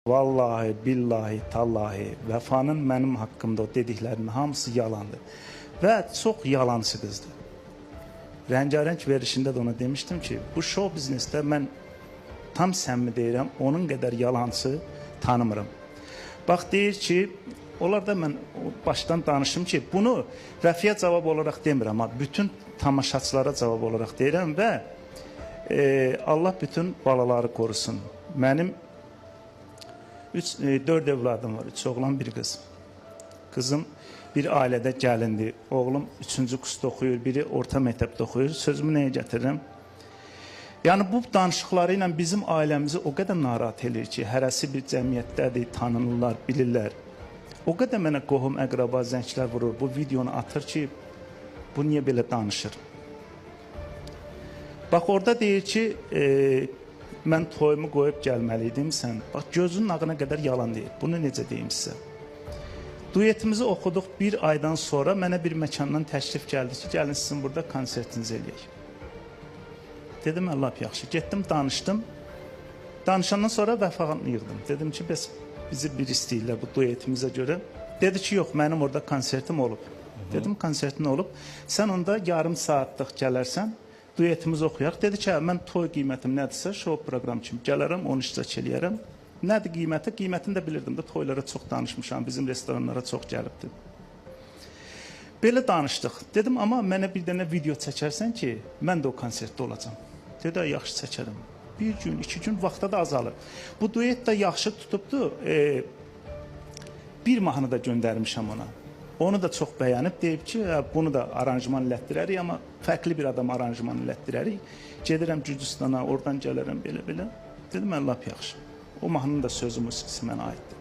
Vallahi, billahi, tallahi, Vəfanın mənim haqqımda o dediklərinin hamısı yalandır. Və çox yalançı qızdır. Rəngarəng verilişində də ona demişdim ki, bu show biznesdə mən tam səmimi deyirəm, onun qədər yalançı tanımıram. Bax, deyir ki, onlar da mən başdan danışım ki, bunu Rəfiyə cavab olaraq demirəm, amma bütün tamaşaçılara cavab olaraq deyirəm və Allah bütün balaları korusun. Mənim 4 evladım var, 3 oğlan, 1 qız. Qızım bir ailədə gəlindi, oğlum 3-cü kursda oxuyur, biri orta məktəbdə oxuyur. Sözümü nəyə gətirirəm? Yəni bu danışıqları ilə bizim ailəmizi o qədər narahat edir ki, hərəsi bir cəmiyyətdədir, tanınırlar, bilirlər. O qədər mənə qohum, əqraba, zənglər vurur, bu videonu atır ki, bu niyə belə danışır? Bax, orada deyir ki, mən toyumu qoyub gəlməliydim sən. Bax, gözünün ağına qədər yalan deyir. Bunu necə deyim sizə? Duetimizi oxuduq, bir aydan sonra mənə bir məkandan təklif gəldi ki, gəlin sizin burada konsertinizi eləyək. Dedim, lap yaxşı. Getdim, danışdım. Danışandan sonra Vəfanı yığdım. Dedim ki, bəs bizi bir istəyirlər bu duetimizə görə. Dedi ki, yox, mənim orada konsertim olub. Dedim, konsertin olub. Sən onda yarım saatlıq gələrsən, duetimizi oxuyaq. Dedi ki, mən toy qiymətim nədirsə, show proqram kimi gələrəm, onu iştirak eləyərəm. Nədir qiyməti? Qiymətini də bilirdim də, toylara çox danışmışam, bizim restoranlara çox gəlibdir. Belə danışdıq. Dedim, amma mənə bir dənə video çəkərsən ki, mən də o konsertdə olacam. Dedi, yaxşı çəkərəm. 1 gün, 2 gün vaxtda da azalır. Bu duet də yaxşı tutubdu. Bir mahnı da göndərmişəm ona. Onu da çox bəyənib, deyib ki, bunu da aranjman elətdirərik, amma fərqli bir adam aranjman elətdirərik. Gedirəm Gürcüstana, oradan gələrəm, belə-belə. Dedim, mən lap yaxşı. O mahnının da sözü musiqisi mənə aiddir.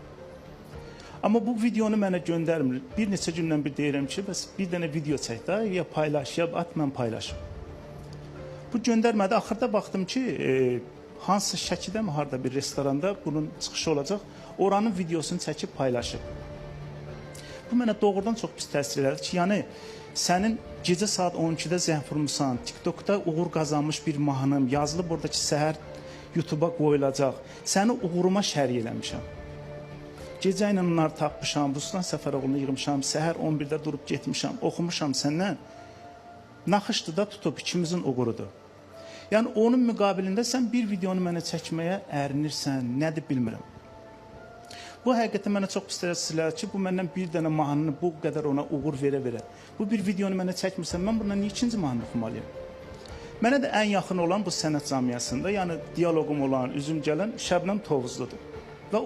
Amma bu videonu mənə göndərmir. Bir neçə gündən bir deyirəm ki, bəs bir dənə video çək də, ya paylaş, ya at, mən paylaşım. Bu göndərmədi. Axırda baxdım ki, hansı Şəkidə mi, harada bir restoranda bunun çıxışı olacaq, oranın videosunu çəkib paylaşıb. Bu mənə doğrudan çox pis təsir elədi ki, yəni sənin gecə saat 12-də zəng vurmusan, TikTokda uğur qazanmış bir mahnım, yazılıb oradakı səhər YouTube'a qoyulacaq. Səni uğuruma şərik eləmişəm. Gecə ilə onları tapmışam, Ruslan Səfəroğlunu yığmışam, səhər 11-də durub getmişəm, oxumuşam səndən. Naxışdı da tutub, ikimizin uğurudur. Yəni onun müqabilində sən bir videonu mənə çəkməyə ərinirsən, nədir bilmirəm. Bu həqiqətən mənə çox pis təsirlər ki, bu məndən bir dənə mahnını bu qədər ona uğur verə-verə. Bu bir videonu mənə çəkmirsən, mən bundan niyə ikinci mahnı oxumalıyım? Mənə də ən yaxın olan bu sənət camiyyəsində, yəni diyaloqum olan, üzüm gələn Şəbnəm Tovuzludur.